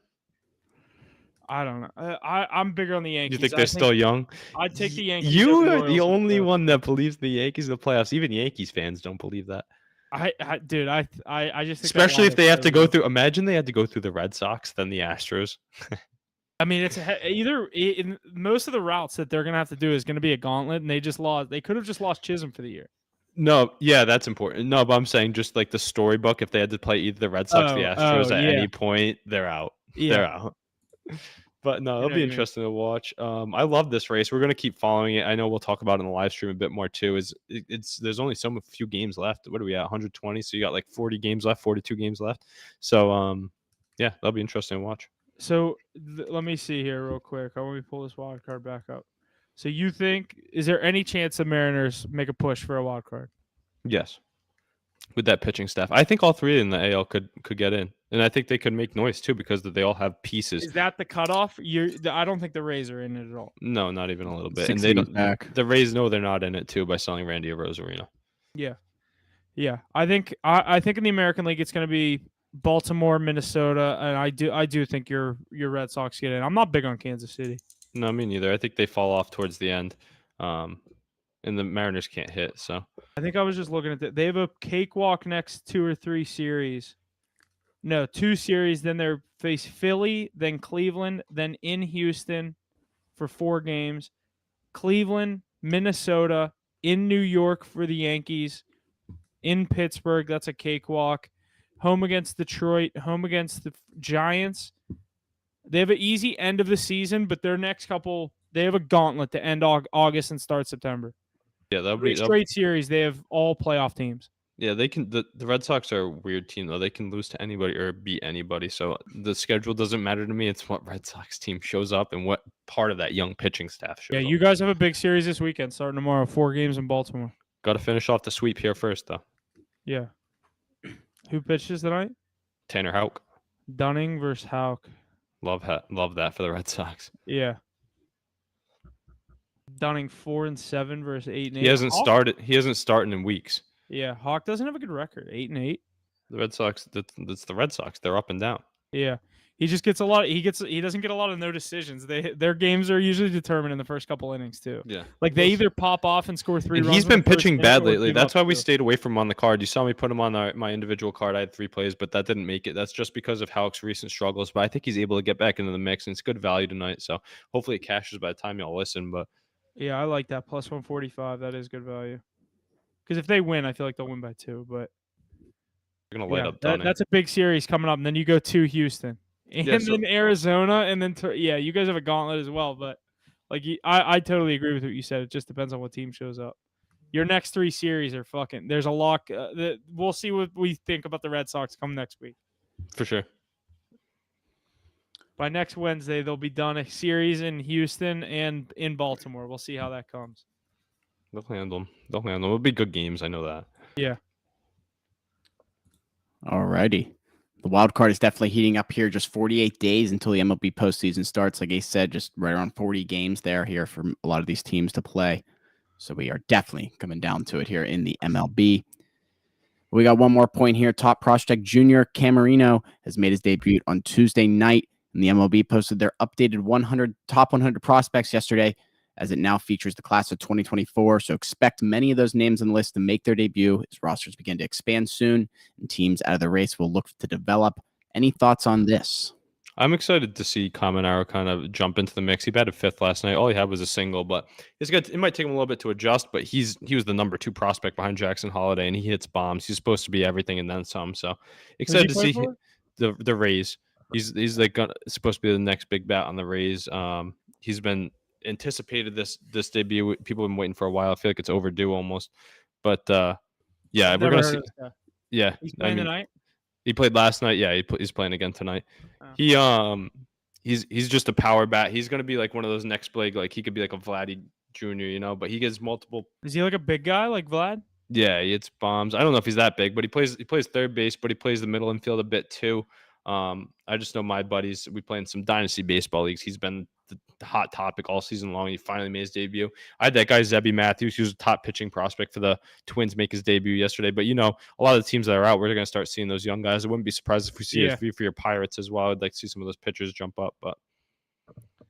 I don't know. I'm bigger on the Yankees. You think they're still young? I'd take the Yankees. You are the only one that believes the Yankees in the playoffs. Even Yankees fans don't believe that. I just think especially if they have to go through. Imagine they had to go through the Red Sox, then the Astros. I mean, it's most of the routes that they're gonna have to do is gonna be a gauntlet, and they just lost. They could have just lost Chisholm for the year. No, yeah, that's important. No, but I'm saying just like the storybook, if they had to play either the Red Sox or the Astros at yeah. any point, they're out. Yeah. They're out. But no, I it'll know be what you mean. interesting to watch. I love this race. We're gonna keep following it. I know we'll talk about it in the live stream a bit more too. It's there's only so few games left. What are we at? 120. So you got like 40 games left, 42 games left. So yeah, that'll be interesting to watch. So let me see here real quick. I want me to pull this wild card back up. So you think is there any chance the Mariners make a push for a wild card? Yes. With that pitching staff, I think all three in the AL could get in, and I think they could make noise too because they all have pieces. Is that the cutoff? I don't think the Rays are in it at all. No, not even a little bit. 6 And they games don't. back. The Rays know they're not in it too by selling Randy Arozarena. Yeah. I think in the American League it's going to be Baltimore, Minnesota, and I do think your Red Sox get in. I'm not big on Kansas City. No, me neither. I think they fall off towards the end, and the Mariners can't hit. So I think I was just looking at that. They have a cakewalk next 2 or 3 series. No, 2 series. Then they face Philly, then Cleveland, then in Houston for 4 games. Cleveland, Minnesota, in New York for the Yankees, in Pittsburgh. That's a cakewalk. Home against Detroit, home against the Giants. They have an easy end of the season, but their next couple, they have a gauntlet to end August and start September. yeah, that'll 3 be straight series. They have all playoff teams. yeah. They can. The Red Sox are a weird team though. They can lose to anybody or beat anybody. So the schedule doesn't matter to me. It's what Red Sox team shows up and what part of that young pitching staff shows Yeah, up. you guys have a big series this weekend starting tomorrow. 4 games in Baltimore. Got to finish off the sweep here first though. Yeah. Who pitches tonight? Tanner Houck. Dunning versus Houck. Love that for the Red Sox. Yeah. Dunning 4-7 versus 8-8. He hasn't started. He hasn't started in weeks. Yeah, Hawk doesn't have a good record. 8-8. The Red Sox. That's the Red Sox. They're up and down. Yeah. He just gets a lot. He doesn't get a lot of no decisions. Their games are usually determined in the first couple innings too. Yeah. Like they either pop off and score 3 And runs. he's in the been first pitching inning bad or lately. give That's up why we 2. stayed away from him on the card. You saw me put him on my individual card. I had 3 plays, but that didn't make it. That's just because of Houck's recent struggles. But I think he's able to get back into the mix, and it's good value tonight. So hopefully it cashes by the time y'all listen. But Yeah, I like that plus 145. That is good value. Because if they win, I feel like they'll win by 2. But we're gonna light yeah, up Dunning. that's a big series coming up. And then you go to Houston, and Yeah, so- then Arizona, and then yeah, you guys have a gauntlet as well. But like I totally agree with what you said. It just depends on what team shows up. Your next 3 series are fucking. There's a lock. We'll see what we think about the Red Sox come next week. For sure. By next Wednesday, they'll be done a series in Houston and in Baltimore. We'll see how that comes. They'll handle them. It'll be good games. I know that. Yeah. Alrighty. The wild card is definitely heating up here. Just 48 days until the MLB postseason starts. Like I said, just right around 40 games there here for a lot of these teams to play. So we are definitely coming down to it here in the MLB. We got one more point here. Top prospect Junior Camarino has made his debut on Tuesday night, and the MLB posted their updated top 100 prospects yesterday, as it now features the class of 2024. So expect many of those names on the list to make their debut as rosters begin to expand soon, and teams out of the race will look to develop. Any thoughts on this? I'm excited to see Caminero kind of jump into the mix. He batted 5th last night. All he had was a single, but it might take him a little bit to adjust, but he was the number 2 prospect behind Jackson Holiday, and he hits bombs. He's supposed to be everything and then some. So excited to see the Rays. He's like supposed to be the next big bat on the Rays. He's been anticipated this debut. People have been waiting for a while. I feel like it's overdue almost. But yeah, we're gonna see. Yeah, He's playing tonight. He played last night. Yeah, he's playing again tonight. Oh. He's just a power bat. He's gonna be like one of those next big. Like he could be like a Vladdy Jr. But he gets multiple. Is he like a big guy like Vlad? Yeah, he hits bombs. I don't know if he's that big, but he plays third base, but he plays the middle infield a bit too. I just know my buddies. We play in some dynasty baseball leagues. He's been the hot topic all season long. He finally made his debut. I had that guy Zebby Matthews, who's a top pitching prospect for the Twins, make his debut yesterday. But a lot of the teams that are out, we're going to start seeing those young guys. I wouldn't be surprised if we see it for your Pirates as well. I'd like to see some of those pitchers jump up, but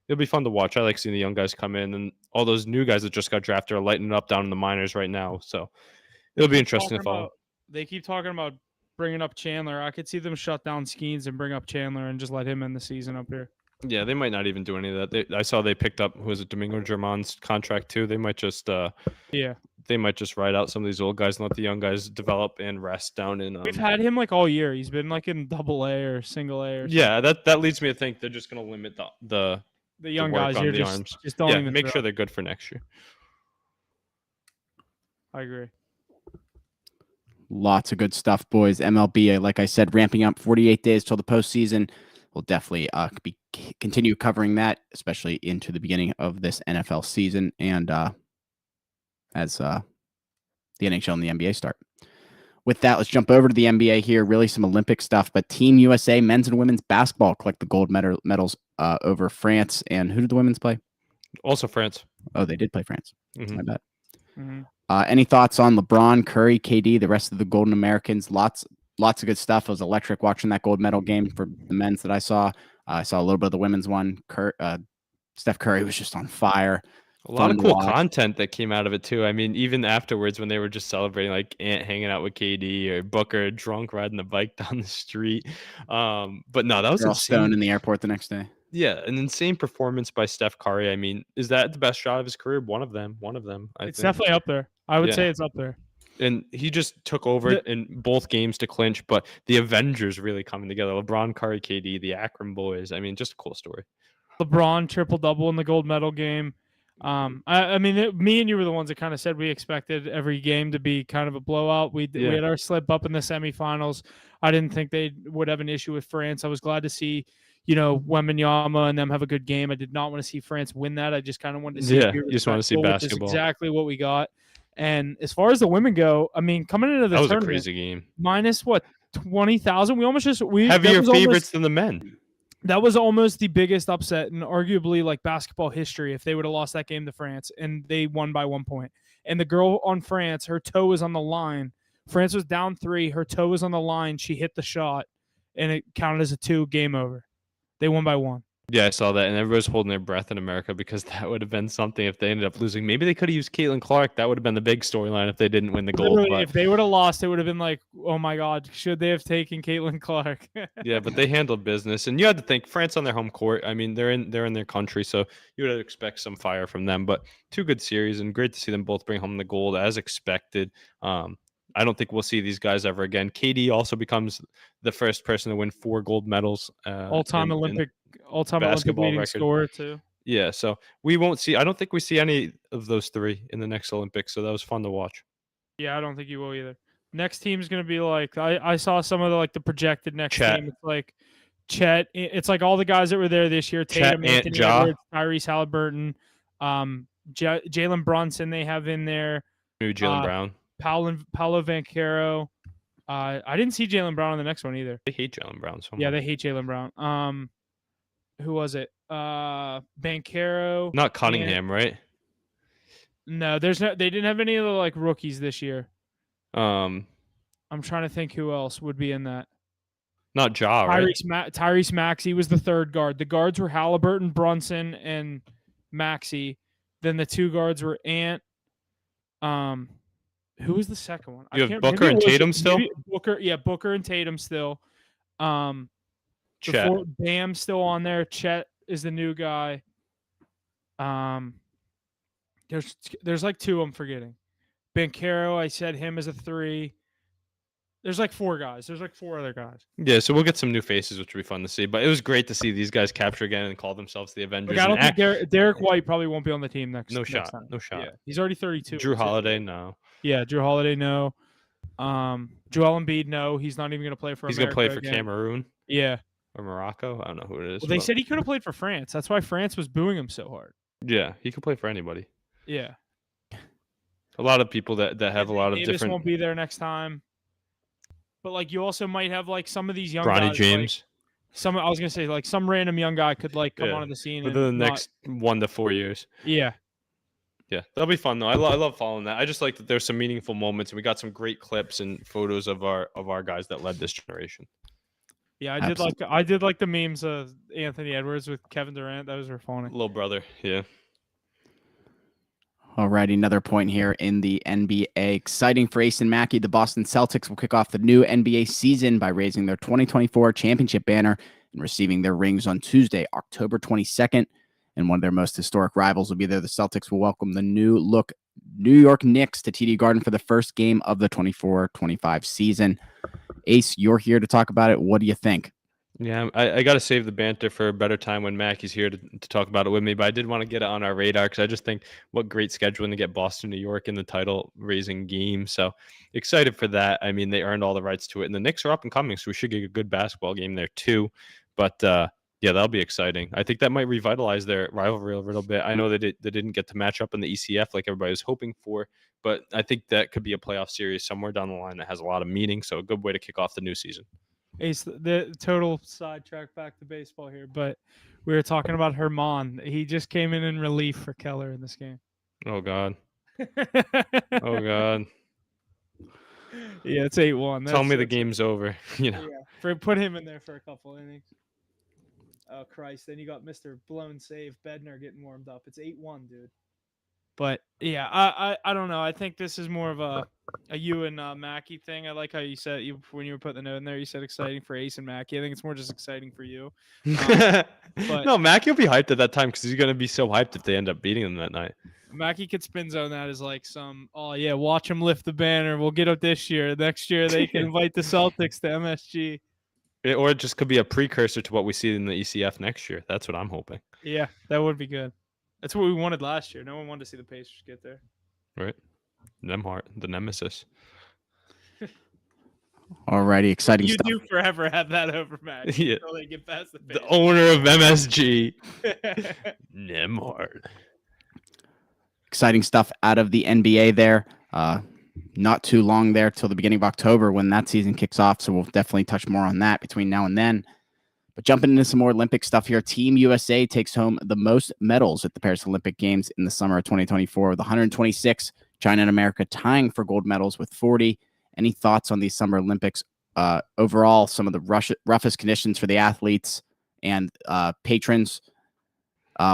it'll be fun to watch. I like seeing the young guys come in, and all those new guys that just got drafted are lighting up down in the minors right now. So it'll be interesting to follow. They keep talking about bringing up Chandler. I could see them shut down Skeens and bring up Chandler and just let him end the season up here. Yeah, they might not even do any of that. I saw they picked up Domingo Germán's contract too. They might just they might just ride out some of these old guys and let the young guys develop and rest down in. We've had him like all year. He's been like in AA or single A or something. Yeah, that leads me to think they're just going to limit the young work guys on here. the Just arms. don't Yeah, even make throw. sure they're good for next year. I agree. Lots of good stuff, boys. MLB, like I said, ramping up 48 days till the postseason. We'll definitely continue covering that, especially into the beginning of this NFL season and as the NHL and the NBA start. With that, let's jump over to the NBA here. Really some Olympic stuff, but Team USA men's and women's basketball collect the gold medals over France. And who did the women's play? Also France. Oh, they did play France. That's my bad. Mm-hmm. Any thoughts on LeBron, Curry, KD, the rest of the Golden Americans? Lots of good stuff. It was electric watching that gold medal game for the men's that I saw. I saw a little bit of the women's one. Steph Curry was just on fire. A lot of cool content that came out of it too. I mean, even afterwards when they were just celebrating, like Ant hanging out with KD or Booker drunk riding the bike down the street. But no, that was They're all insane. stoned in the airport the next day. Yeah, an insane performance by Steph Curry. I mean, is that the best shot of his career? One of them. It's definitely up there. I would say it's up there. And he just took over in both games to clinch, but the Avengers really coming together. LeBron, Curry, KD, the Akron boys. I mean, just a cool story. LeBron triple-double in the gold medal game. I mean, me and you were the ones that kind of said we expected every game to be kind of a blowout. We had our slip up in the semifinals. I didn't think they would have an issue with France. I was glad to see, Wembanyama and them have a good game. I did not want to see France win that. I just kind of wanted to see. Yeah, you just want to see basketball. Which is exactly what we got. And as far as the women go, I mean, coming into the tournament, that was a crazy game. Minus 20,000. Heavier favorites than the men. That was almost the biggest upset in arguably like basketball history if they would have lost that game to France, and they won by 1 point. And the girl on France, her toe was on the line. France was down 3. Her toe was on the line. She hit the shot, and it counted as a 2. Game over. They won by 1. Yeah, I saw that, and everybody's holding their breath in America because that would have been something if they ended up losing. Maybe they could have used Caitlin Clark. That would have been the big storyline if they didn't win the gold. Literally, if they would have lost, it would have been like, oh my God, should they have taken Caitlin Clark? Yeah, but they handled business, and you had to think France on their home court. I mean, they're in their country, so you would expect some fire from them. But 2 good series, and great to see them both bring home the gold as expected. I don't think we'll see these guys ever again. KD also becomes the first person to win 4 gold medals. All-time Olympic leading scorer too. Yeah, so we won't see. I don't think we see any of those 3 in the next Olympics. So that was fun to watch. Yeah, I don't think you will either. Next team's gonna be like I saw some of the projected next team. It's like Chet. It's like all the guys that were there this year. Tatum, Anthony Edwards, Tyrese Halliburton, Jalen Brunson. They have in there. Maybe Jaylen Brown. Paolo Banchero. I didn't see Jaylen Brown on the next one either. They hate Jaylen Brown so much. Yeah, they hate Jaylen Brown. Who was it? Banchero. Not Cunningham, right? No, they didn't have any of the rookies this year. I'm trying to think who else would be in that. Not Ja, right? Tyrese Maxey was the 3rd guard. The guards were Halliburton, Brunson, and Maxey. Then the 2 guards were Ant. Who was the second one? You have Booker and Tatum still? Booker and Tatum still. Chet. Bam's still on there. Chet is the new guy. There's 2 I'm forgetting. Banchero, I said him as a 3. There's 4 guys. There's 4 other guys. Yeah, so we'll get some new faces, which will be fun to see. But it was great to see these guys capture again and call themselves the Avengers. I don't think Derek White probably won't be on the team next. No next shot. time. No shot. Yeah, he's already 32. Drew Holiday, no. Yeah, Drew Holiday, no. Joel Embiid, no. He's not even going to play for. He's going to play for Cameroon. Yeah. Or Morocco. I don't know who it is. Well, they said he could have played for France. That's why France was booing him so hard. Yeah, he could play for anybody. Yeah. A lot of people that have a lot of Davis different. Won't be there next time. But you also might have some of these young Bronny guys. James. I was gonna say some random young guy could come onto the scene within the next 1 to 4 years. Yeah. Yeah, that'll be fun though. I love following that. I just like that there's some meaningful moments, and we got some great clips and photos of our guys that led this generation. Yeah, I did like the memes of Anthony Edwards with Kevin Durant. Those were funny. Little brother, yeah. Alrighty, another point here in the NBA. Exciting for Ace and Mackey. The Boston Celtics will kick off the new NBA season by raising their 2024 championship banner and receiving their rings on Tuesday, October 22nd. And one of their most historic rivals will be there. The Celtics will welcome the new look New York Knicks to TD Garden for the first game of the 24-25 season. Ace, you're here to talk about it. What do you think? Yeah, I got to save the banter for a better time when Mackey's here to talk about it with me. But I did want to get it on our radar because I just think what great scheduling to get Boston, New York in the title raising game. So excited for that. I mean, they earned all the rights to it. And the Knicks are up and coming, so we should get a good basketball game there too. But yeah, that'll be exciting. I think that might revitalize their rivalry a little bit. I know that they didn't get to match up in the ECF like everybody was hoping for, but I think that could be a playoff series somewhere down the line that has a lot of meaning. So a good way to kick off the new season. Ace, the total sidetrack back to baseball here, but we were talking about Herman. He just came in relief for Keller in this game. Oh God. Oh God. Yeah, it's 8-1. Tell me the game's over. Yeah, put him in there for a couple innings. Oh Christ! Then you got Mr. Blown Save Bednar getting warmed up. It's 8-1, dude. But yeah, I don't know. I think this is more of a you and Mackey thing. I like how you said when you were putting the note in there, you said exciting for Ace and Mackey. I think it's more just exciting for you. But no, Mackey will be hyped at that time because he's gonna be so hyped if they end up beating them that night. Mackey could spin zone that as like watch them lift the banner. We'll get up this year. Next year they can invite the Celtics to MSG. Or it just could be a precursor to what we see in the ECF next year. That's what I'm hoping. Yeah, that would be good. That's what we wanted last year. No one wanted to see the Pacers get there. Right. Nemhart, the nemesis. Alrighty, exciting stuff. You do forever have that over Max. Yeah. Until they get past the owner of MSG. Nemhart. Exciting stuff out of the NBA there. Not too long there till the beginning of October when that season kicks off. So we'll definitely touch more on that between now and then. But jumping into some more Olympic stuff here, Team USA takes home the most medals at the Paris Olympic Games in the summer of 2024 with 126. China and America tying for gold medals with 40. Any thoughts on these Summer Olympics? Overall, some of the roughest conditions for the athletes and patrons.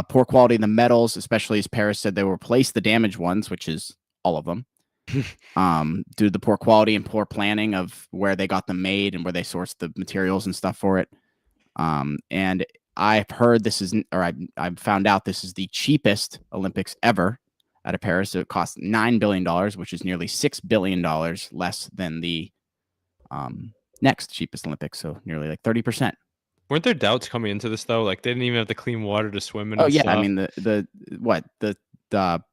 Poor quality in the medals, especially as Paris said they will replace the damaged ones, which is all of them. Due to the poor quality and poor planning of where they got them made and where they sourced the materials and stuff for it. And I've heard I've found out this is the cheapest Olympics ever out of Paris. So it costs $9 billion, which is nearly $6 billion less than the next cheapest Olympics. So nearly like 30%. Weren't there doubts coming into this though? Like they didn't even have the clean water to swim in. Oh yeah, stuff. I mean the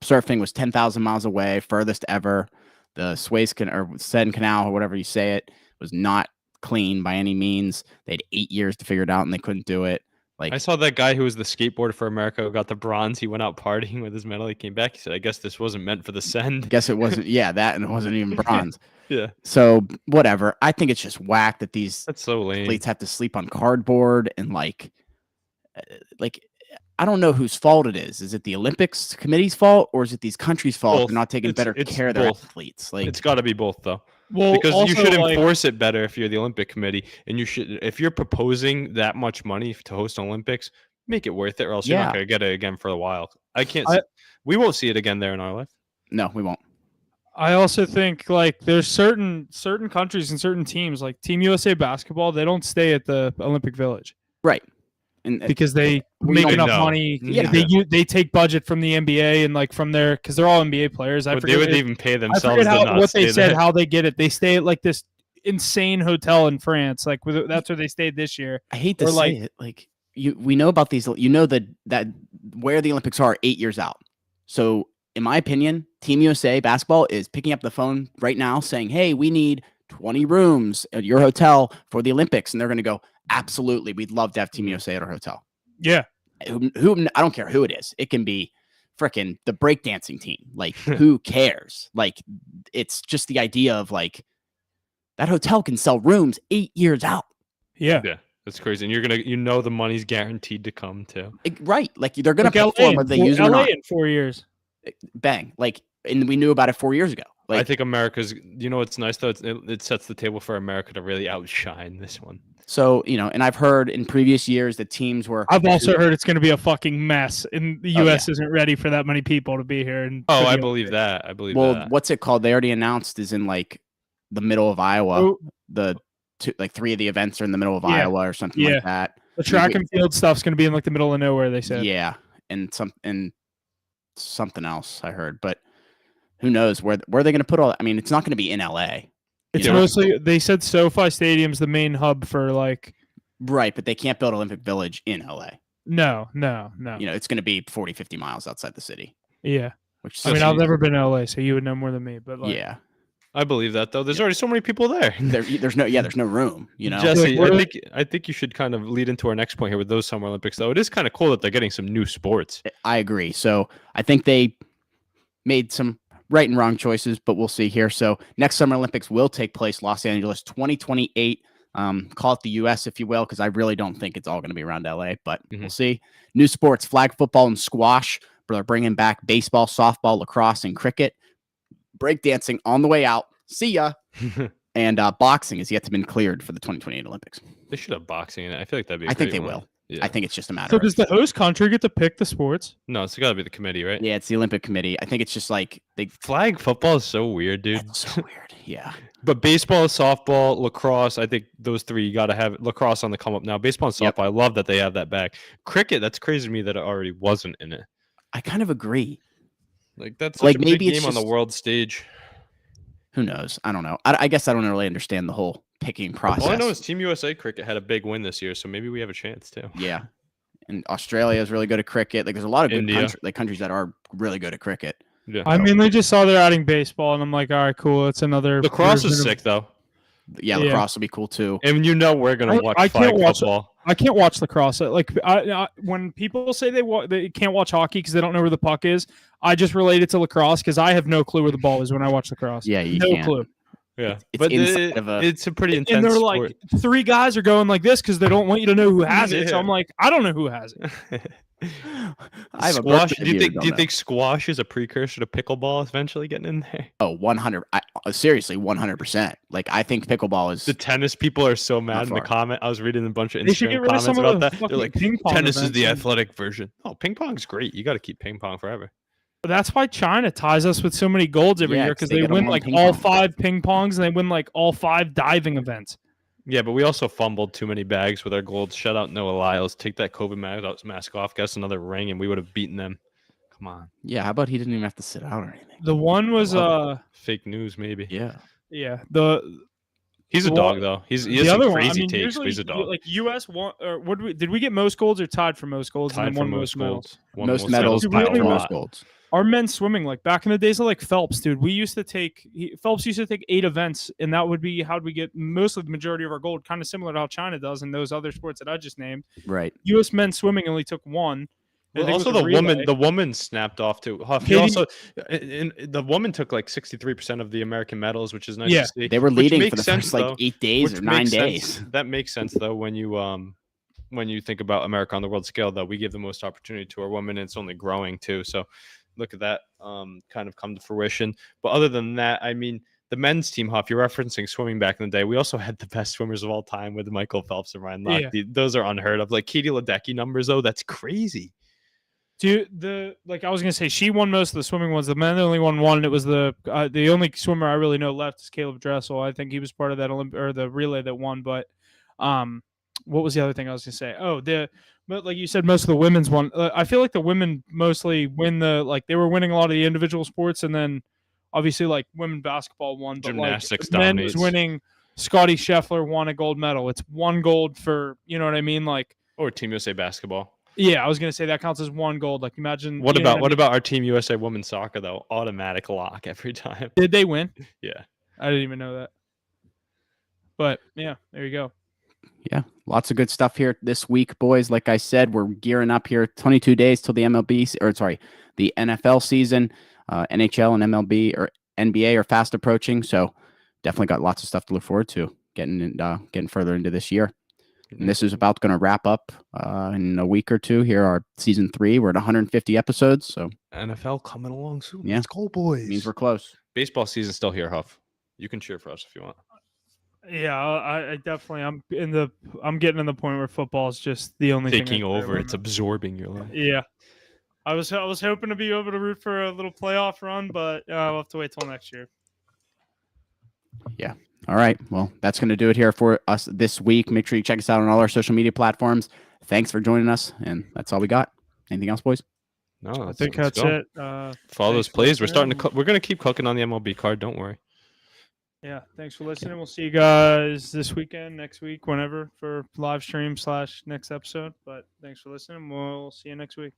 surfing was 10,000 miles away, furthest ever. The Suez or Seine Canal or whatever you say it was not clean by any means. They had 8 years to figure it out and they couldn't do it. Like I saw that guy who was the skateboarder for America who got the bronze. He went out partying with his medal. He came back. He said, "I guess this wasn't meant for the send." I guess it wasn't. Yeah, that and it wasn't even bronze. Yeah. So whatever. I think it's just whack that these That's so lame. athletes have to sleep on cardboard and like I don't know whose fault it is. Is it the Olympics committee's fault or is it these countries' fault for not taking better care of their athletes? Like it's got to be both though. Well, because also, you should enforce it better if you're the Olympic Committee, and you should if you're proposing that much money to host Olympics, make it worth it, or else you're not going to get it again for a while. We won't see it again there in our life. No, we won't. I also think like there's certain countries and certain teams like Team USA basketball, they don't stay at the Olympic Village. Right. And because they make enough money. Yeah. They take budget from the NBA and like from their because they're all NBA players. They would even pay themselves. What they said, how they get it. They stay at like this insane hotel in France. Like that's where they stayed this year. I hate to say it. Like we know about these. You know that where the Olympics are 8 years out. So in my opinion, Team USA basketball is picking up the phone right now saying, "Hey, we need 20 rooms at your hotel for the Olympics," and they're going to go, "Absolutely, we'd love to have Team USA at our hotel." Yeah, who I don't care who it is. It can be frickin' the breakdancing team. Like, who cares? Like, it's just the idea of like that hotel can sell rooms 8 years out. Yeah, that's crazy. And you're gonna, the money's guaranteed to come too. Right? Like they're gonna perform whether they use it or not. In 4 years, bang! Like, and we knew about it 4 years ago. Like, I think America's. It's nice though. It sets the table for America to really outshine this one. So, and I've heard in previous years that teams were. I've also heard it's going to be a fucking mess, and the U.S. isn't ready for that many people to be here. And I believe that. Well, what's it called? They already announced is in like the middle of Iowa. Three of the events are in the middle of Iowa or something like that. The track and field stuff's going to be in like the middle of nowhere. They said. Yeah, and something else I heard, but who knows where they're going to put all. I mean, it's not going to be in LA. It's mostly, they said SoFi Stadium's the main hub for like. Right, but they can't build Olympic Village in LA. No. It's going to be 40, 50 miles outside the city. Yeah. Which I mean, I've never been to LA, so you would know more than me. But like, yeah, I believe that though. There's already so many people there. there's no room. Jesse, Like, I think you should kind of lead into our next point here with those Summer Olympics. Though it is kind of cool that they're getting some new sports. I agree. So I think they made some right and wrong choices, but we'll see here. So next Summer Olympics will take place Los Angeles 2028. Call it the US, if you will, because I really don't think it's all going to be around LA, but we'll see. New sports, flag football and squash. They're bringing back baseball, softball, lacrosse, and cricket. Breakdancing on the way out. See ya. And boxing is yet to been cleared for the 2028 Olympics. They should have boxing in it. I feel like that'd be. I think great they one. will. Yeah. I think it's just a matter So of. does the host country get to pick the sports? No, it's got to be the committee, right? Yeah, it's the Olympic Committee. I think it's just like they. Flag football is so weird, dude. That's so weird. Yeah. But baseball, softball, lacrosse, I think those three you got to have. Lacrosse on the come up now. Baseball and softball, Yep. I love that they have that back. Cricket, that's crazy to me that it already wasn't in it. I kind of agree. Like that's Like, such a maybe big it's game on the just- world stage. Who knows? I don't know. I guess I don't really understand the whole picking process. All I know is Team USA cricket had a big win this year, so maybe we have a chance too. Yeah. And Australia is really good at cricket. Like, there's a lot of good India. countries that are really good at cricket. Yeah. I mean, they just saw they're adding baseball, and I'm like, all right, cool. It's another. Lacrosse version is of- sick though, Yeah, Yeah. lacrosse will be cool too. and we're gonna watch I flag can't watch football. I can't watch lacrosse. Like, when people say they can't watch hockey because they don't know where the puck is, I just relate it to lacrosse because I have no clue where the ball is when I watch lacrosse. Yeah, you no can't. clue. Yeah, It's but inside of a- it's a pretty intense And they're sport. like, three guys are going like this because they don't want you to know who has it. So Yeah. I'm like, I don't know who has it. I have a Squash. birthday Do you view, think? don't Do you know. think squash is a precursor to pickleball eventually getting in there? Oh, 100. Seriously, 100%. Like, I think pickleball is. The tennis people are so mad in the far. comment. I was reading a bunch of They should get Instagram rid of comments some about of the that. They're fucking like, ping pong tennis is events the and- athletic version. Oh, ping pong's great. You got to keep ping pong forever. That's why China ties us with so many golds every Yeah, year 'cause because they they get 'em win on like ping all pong. 5 ping pongs and they win like all 5 diving events. Yeah, but we also fumbled too many bags with our golds. Shut out Noah Lyles. Take that COVID mask off. Get us another ring, and we would have beaten them. Come on. Yeah, how about he didn't even have to sit out or anything? The one was Fake news, maybe. Yeah. He's a The dog, one- though. He the has some other one. I crazy mean, takes, but usually he's a dog. like US won or did we get most golds or tied for most golds Tied and for then won most medals? golds. Won Most medals medals by by a most lot. golds. Our men's swimming, like back in the days of like Phelps, dude, we used to take Phelps used to take 8 events, and that would be how we get most of the majority of our gold, kind of similar to how China does in those other sports that I just named. Right. U.S. men's swimming only took 1. I Well, think it also was a relay. the woman snapped off too. Huff, he Katie- also, the woman took like 63% of the American medals, which is nice Yeah. to see. They were Which leading for makes the sense, first like though. 8 days Which or 9 makes days. sense. That makes sense though when you think about America on the world scale. Though we give the most opportunity to our women, and it's only growing too. So look at that kind of come to fruition. But other than that, I mean, the men's team, Huff, you're referencing swimming back in the day. We also had the best swimmers of all time with Michael Phelps and Ryan Lochte. Yeah. Those are unheard of. Like Katie Ledecky numbers though, that's crazy. Dude, I was gonna say she won most of the swimming ones. The men only won 1. And it was the only swimmer I really know left is Caleb Dressel. I think he was part of that or the relay that won. But what was the other thing I was gonna say? Oh, but like you said, most of the women's won. I feel like the women mostly win they were winning a lot of the individual sports, and then obviously like women basketball won. But Gymnastics like, men was dominates. winning. Scotty Scheffler won a gold medal. It's 1 gold for you know what I mean, like. Or Team USA basketball. Yeah, I was gonna say that counts as 1 gold. Like imagine. What you know about I mean? our Team USA women's soccer though? Automatic lock every time. Did they win? Yeah. I didn't even know that. But yeah, there you go. Yeah, lots of good stuff here this week, boys. Like I said, we're gearing up here. 22 days till the the NFL season. NHL and MLB or NBA are fast approaching, so definitely got lots of stuff to look forward to getting further into this year. And this is about going to wrap up in a week or two here. Our season 3, we're at 150 episodes, so NFL coming along soon. Yeah. Let's go, boys. means we're close. Baseball season's still here, Huff. You can cheer for us if you want. Yeah, I definitely I'm getting in the point where football is just the only thing I Taking care over, about it's now. absorbing your life. Yeah. I was hoping to be able to root for a little playoff run, but we'll have to wait till next year. All right. Well, that's going to do it here for us this week. Make sure you check us out on all our social media platforms. Thanks for joining us, and that's all we got. Anything else, boys? No, I think let's that's go. it. Follow Thanks those for plays. We're listening. starting to. We're gonna keep cooking on the MLB card. Don't worry. Yeah, thanks for listening. We'll see you guys this weekend, next week, whenever for live stream / next episode. But thanks for listening. We'll see you next week.